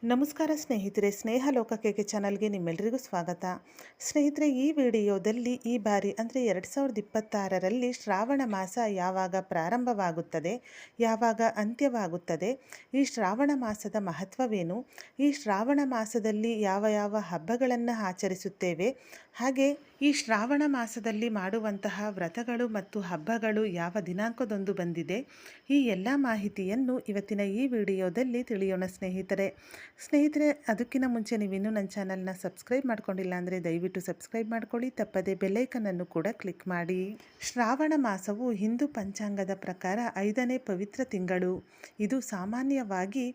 ನಮಸ್ಕಾರ ಸ್ನೇಹಿತರೆ, ಸ್ನೇಹ ಲೋಕಕ್ಕೆ ಚಾನಲ್ಗೆ ನಿಮ್ಮೆಲ್ಲರಿಗೂ ಸ್ವಾಗತ. ಸ್ನೇಹಿತರೆ, ಈ ವಿಡಿಯೋದಲ್ಲಿ ಈ ಬಾರಿ ಅಂದರೆ 2026ರಲ್ಲಿ ಶ್ರಾವಣ ಮಾಸ ಯಾವಾಗ ಪ್ರಾರಂಭವಾಗುತ್ತದೆ, ಯಾವಾಗ ಅಂತ್ಯವಾಗುತ್ತದೆ, ಈ ಶ್ರಾವಣ ಮಾಸದ ಮಹತ್ವವೇನು, ಈ ಶ್ರಾವಣ ಮಾಸದಲ್ಲಿ ಯಾವ ಯಾವ ಹಬ್ಬಗಳನ್ನು ಆಚರಿಸುತ್ತೇವೆ, ಹಾಗೆ ಈ ಶ್ರಾವಣ ಮಾಸದಲ್ಲಿ ಮಾಡುವಂತಹ ವ್ರತಗಳು ಮತ್ತು ಹಬ್ಬಗಳು ಯಾವ ದಿನಾಂಕದಂದು ಬಂದಿದೆ, ಈ ಎಲ್ಲ ಮಾಹಿತಿಯನ್ನು ಇವತ್ತಿನ ಈ ವಿಡಿಯೋದಲ್ಲಿ ತಿಳಿಯೋಣ ಸ್ನೇಹಿತರೆ, ಅದಕ್ಕಿಂತ ಮುಂಚೆ ನೀವಿನ್ನೂ ನನ್ನ ಚಾನಲ್ನ ಸಬ್ಸ್ಕ್ರೈಬ್ ಮಾಡ್ಕೊಂಡಿಲ್ಲ ಅಂದರೆ ದಯವಿಟ್ಟು ಸಬ್ಸ್ಕ್ರೈಬ್ ಮಾಡ್ಕೊಳ್ಳಿ. ತಪ್ಪದೆ ಬೆಲ್ಲೈಕನನ್ನು ಕೂಡ ಕ್ಲಿಕ್ ಮಾಡಿ. ಶ್ರಾವಣ ಮಾಸವು ಹಿಂದೂ ಪಂಚಾಂಗದ ಪ್ರಕಾರ 5ನೇ ಪವಿತ್ರ ತಿಂಗಳು. ಇದು ಸಾಮಾನ್ಯವಾಗಿ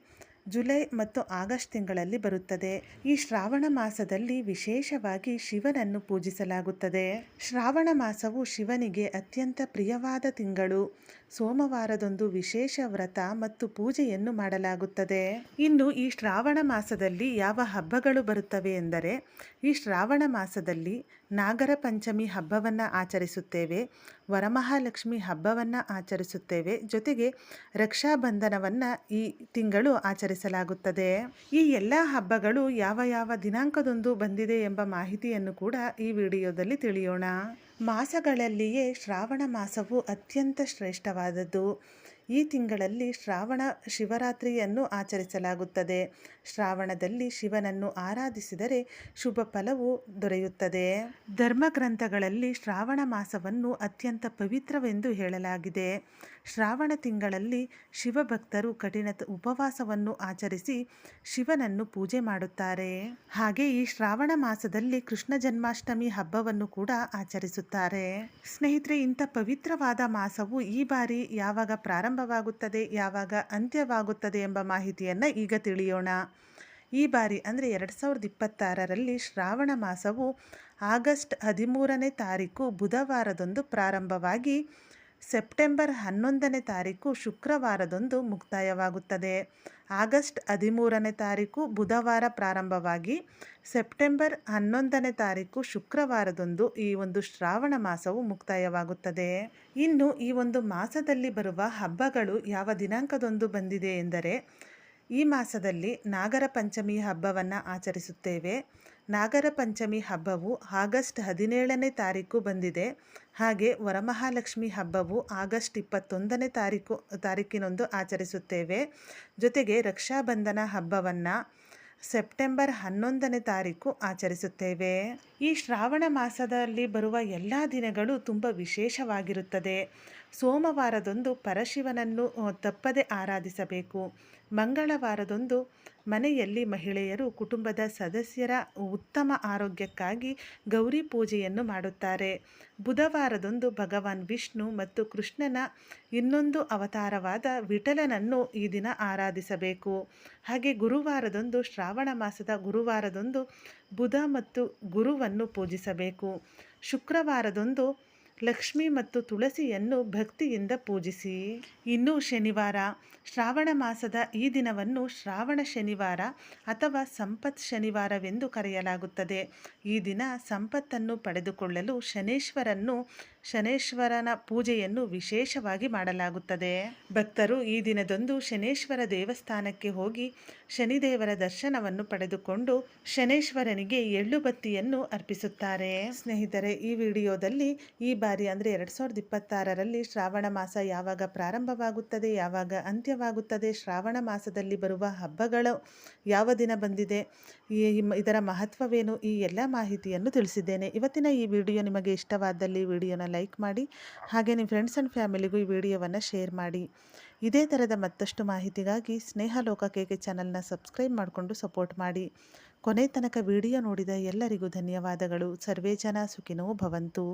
ಜುಲೈ ಮತ್ತು ಆಗಸ್ಟ್ ತಿಂಗಳಲ್ಲಿ ಬರುತ್ತದೆ. ಈ ಶ್ರಾವಣ ಮಾಸದಲ್ಲಿ ವಿಶೇಷವಾಗಿ ಶಿವನನ್ನು ಪೂಜಿಸಲಾಗುತ್ತದೆ. ಶ್ರಾವಣ ಮಾಸವು ಶಿವನಿಗೆ ಅತ್ಯಂತ ಪ್ರಿಯವಾದ ತಿಂಗಳು. ಸೋಮವಾರದಂದು ವಿಶೇಷ ವ್ರತ ಮತ್ತು ಪೂಜೆಯನ್ನು ಮಾಡಲಾಗುತ್ತದೆ. ಇನ್ನು ಈ ಶ್ರಾವಣ ಮಾಸದಲ್ಲಿ ಯಾವ ಹಬ್ಬಗಳು ಬರುತ್ತವೆ ಎಂದರೆ, ಈ ಶ್ರಾವಣ ಮಾಸದಲ್ಲಿ ನಾಗರ ಪಂಚಮಿ ಹಬ್ಬವನ್ನು ಆಚರಿಸುತ್ತೇವೆ, ವರಮಹಾಲಕ್ಷ್ಮಿ ಹಬ್ಬವನ್ನು ಆಚರಿಸುತ್ತೇವೆ, ಜೊತೆಗೆ ರಕ್ಷಾಬಂಧನವನ್ನು ಈ ತಿಂಗಳು ಆಚರಿಸಲಾಗುತ್ತದೆ. ಈ ಎಲ್ಲ ಹಬ್ಬಗಳು ಯಾವ ಯಾವ ದಿನಾಂಕದಂದು ಬಂದಿದೆ ಎಂಬ ಮಾಹಿತಿಯನ್ನು ಕೂಡ ಈ ವಿಡಿಯೋದಲ್ಲಿ ತಿಳಿಯೋಣ. ಮಾಸಗಳಲ್ಲಿಯೇ ಶ್ರಾವಣ ಮಾಸವು ಅತ್ಯಂತ ಶ್ರೇಷ್ಠವಾದದ್ದು. ಈ ತಿಂಗಳಲ್ಲಿ ಶ್ರಾವಣ ಶಿವರಾತ್ರಿಯನ್ನು ಆಚರಿಸಲಾಗುತ್ತದೆ. ಶ್ರಾವಣದಲ್ಲಿ ಶಿವನನ್ನು ಆರಾಧಿಸಿದರೆ ಶುಭ ಫಲವು ದೊರೆಯುತ್ತದೆ. ಧರ್ಮಗ್ರಂಥಗಳಲ್ಲಿ ಶ್ರಾವಣ ಮಾಸವನ್ನು ಅತ್ಯಂತ ಪವಿತ್ರವೆಂದು ಹೇಳಲಾಗಿದೆ. ಶ್ರಾವಣ ತಿಂಗಳಲ್ಲಿ ಶಿವಭಕ್ತರು ಕಠಿಣ ಉಪವಾಸವನ್ನು ಆಚರಿಸಿ ಶಿವನನ್ನು ಪೂಜೆ ಮಾಡುತ್ತಾರೆ. ಹಾಗೆ ಈ ಶ್ರಾವಣ ಮಾಸದಲ್ಲಿ ಕೃಷ್ಣ ಜನ್ಮಾಷ್ಟಮಿ ಹಬ್ಬವನ್ನು ಕೂಡ ಆಚರಿಸುತ್ತಾರೆ. ಸ್ನೇಹಿತರೆ, ಇಂಥ ಪವಿತ್ರವಾದ ಮಾಸವು ಈ ಬಾರಿ ಯಾವಾಗ ಪ್ರಾರಂಭವಾಗುತ್ತದೆ, ಯಾವಾಗ ಅಂತ್ಯವಾಗುತ್ತದೆ ಎಂಬ ಮಾಹಿತಿಯನ್ನು ಈಗ ತಿಳಿಯೋಣ. ಈ ಬಾರಿ ಅಂದರೆ 2026ರಲ್ಲಿ ಶ್ರಾವಣ ಮಾಸವು ಆಗಸ್ಟ್ 13ನೇ ತಾರೀಕು ಬುಧವಾರದಂದು ಪ್ರಾರಂಭವಾಗಿ ಸೆಪ್ಟೆಂಬರ್ 11ನೇ ತಾರೀಕು ಶುಕ್ರವಾರದಂದು ಮುಕ್ತಾಯವಾಗುತ್ತದೆ. ಆಗಸ್ಟ್ 13ನೇ ತಾರೀಕು ಬುಧವಾರ ಪ್ರಾರಂಭವಾಗಿ ಸೆಪ್ಟೆಂಬರ್ 11ನೇ ತಾರೀಕು ಶುಕ್ರವಾರದಂದು ಈ ಒಂದು ಶ್ರಾವಣ ಮಾಸವು ಮುಕ್ತಾಯವಾಗುತ್ತದೆ. ಇನ್ನು ಈ ಒಂದು ಮಾಸದಲ್ಲಿ ಬರುವ ಹಬ್ಬಗಳು ಯಾವ ದಿನಾಂಕದಂದು ಬಂದಿದೆ ಎಂದರೆ, ಈ ಮಾಸದಲ್ಲಿ ನಾಗರ ಪಂಚಮಿ ಹಬ್ಬವನ್ನು ಆಚರಿಸುತ್ತೇವೆ. ನಾಗರ ಪಂಚಮಿ ಹಬ್ಬವು ಆಗಸ್ಟ್ 17ನೇ ತಾರೀಕು ಬಂದಿದೆ. ಹಾಗೆ ವರಮಹಾಲಕ್ಷ್ಮಿ ಹಬ್ಬವು ಆಗಸ್ಟ್ 21ನೇ ತಾರೀಕಿನಂದು ಆಚರಿಸುತ್ತೇವೆ. ಜೊತೆಗೆ ರಕ್ಷಾಬಂಧನ ಹಬ್ಬವನ್ನು ಸೆಪ್ಟೆಂಬರ್ 11ನೇ ತಾರೀಕು ಆಚರಿಸುತ್ತೇವೆ. ಈ ಶ್ರಾವಣ ಮಾಸದಲ್ಲಿ ಬರುವ ಎಲ್ಲ ದಿನಗಳು ತುಂಬ ವಿಶೇಷವಾಗಿರುತ್ತದೆ. ಸೋಮವಾರದಂದು ಪರಶಿವನನ್ನು ತಪ್ಪದೆ ಆರಾಧಿಸಬೇಕು. ಮಂಗಳವಾರದಂದು ಮನೆಯಲ್ಲಿ ಮಹಿಳೆಯರು ಕುಟುಂಬದ ಸದಸ್ಯರ ಉತ್ತಮ ಆರೋಗ್ಯಕ್ಕಾಗಿ ಗೌರಿ ಪೂಜೆಯನ್ನು ಮಾಡುತ್ತಾರೆ. ಬುಧವಾರದಂದು ಭಗವಾನ್ ವಿಷ್ಣು ಮತ್ತು ಕೃಷ್ಣನ ಇನ್ನೊಂದು ಅವತಾರವಾದ ವಿಠಲನನ್ನು ಈ ದಿನ ಆರಾಧಿಸಬೇಕು. ಹಾಗೆ ಗುರುವಾರದಂದು ಶ್ರಾವಣ ಮಾಸದ ಗುರುವಾರದಂದು ಬುಧ ಮತ್ತು ಗುರುವನ್ನು ಪೂಜಿಸಬೇಕು. ಶುಕ್ರವಾರದಂದು ಲಕ್ಷ್ಮಿ ಮತ್ತು ತುಳಸಿಯನ್ನು ಭಕ್ತಿಯಿಂದ ಪೂಜಿಸಿ. ಇನ್ನು ಶನಿವಾರ, ಶ್ರಾವಣ ಮಾಸದ ಈ ದಿನವನ್ನು ಶ್ರಾವಣ ಶನಿವಾರ ಅಥವಾ ಸಂಪತ್ ಶನಿವಾರವೆಂದು ಕರೆಯಲಾಗುತ್ತದೆ. ಈ ದಿನ ಸಂಪತ್ತನ್ನು ಪಡೆದುಕೊಳ್ಳಲು ಶನೇಶ್ವರನ ಪೂಜೆಯನ್ನು ವಿಶೇಷವಾಗಿ ಮಾಡಲಾಗುತ್ತದೆ. ಭಕ್ತರು ಈ ದಿನದಂದು ಶನೇಶ್ವರ ದೇವಸ್ಥಾನಕ್ಕೆ ಹೋಗಿ ಶನಿದೇವರ ದರ್ಶನವನ್ನು ಪಡೆದುಕೊಂಡು ಶನೇಶ್ವರನಿಗೆ ಎಳ್ಳು ಬತ್ತಿಯನ್ನು ಅರ್ಪಿಸುತ್ತಾರೆ. ಸ್ನೇಹಿತರೆ, ಈ ವಿಡಿಯೋದಲ್ಲಿ ಈ ಬಾರಿ ಅಂದರೆ 2026ರಲ್ಲಿ ಶ್ರಾವಣ ಮಾಸ ಯಾವಾಗ ಪ್ರಾರಂಭವಾಗುತ್ತದೆ, ಯಾವಾಗ ಅಂತ್ಯವಾಗುತ್ತದೆ, ಶ್ರಾವಣ ಮಾಸದಲ್ಲಿ ಬರುವ ಹಬ್ಬಗಳು ಯಾವ ದಿನ ಬಂದಿದೆ, ಇದರ ಮಹತ್ವವೇನು, ಈ ಎಲ್ಲ ಮಾಹಿತಿಯನ್ನು ತಿಳಿಸಿದ್ದೇನೆ. ಇವತ್ತಿನ ಈ ವಿಡಿಯೋ ನಿಮಗೆ ಇಷ್ಟವಾದಲ್ಲಿ ವಿಡಿಯೋನ ಲೈಕ್ ಮಾಡಿ, ಹಾಗೆ ನಿಮ್ಮ ಫ್ರೆಂಡ್ಸ್ ಆ್ಯಂಡ್ ಫ್ಯಾಮಿಲಿಗೂ ಈ ವಿಡಿಯೋವನ್ನು ಶೇರ್ ಮಾಡಿ. ಇದೇ ಥರದ ಮತ್ತಷ್ಟು ಮಾಹಿತಿಗಾಗಿ ಸ್ನೇಹ ಲೋಕಕ್ಕೆ ಚಾನಲ್ನ ಸಬ್ಸ್ಕ್ರೈಬ್ ಮಾಡಿಕೊಂಡು ಸಪೋರ್ಟ್ ಮಾಡಿ. ಕೊನೆ ತನಕ ವಿಡಿಯೋ ನೋಡಿದ ಎಲ್ಲರಿಗೂ ಧನ್ಯವಾದಗಳು. ಸರ್ವೇ ಜನ ಸುಖಿನೋ ಭವಂತು.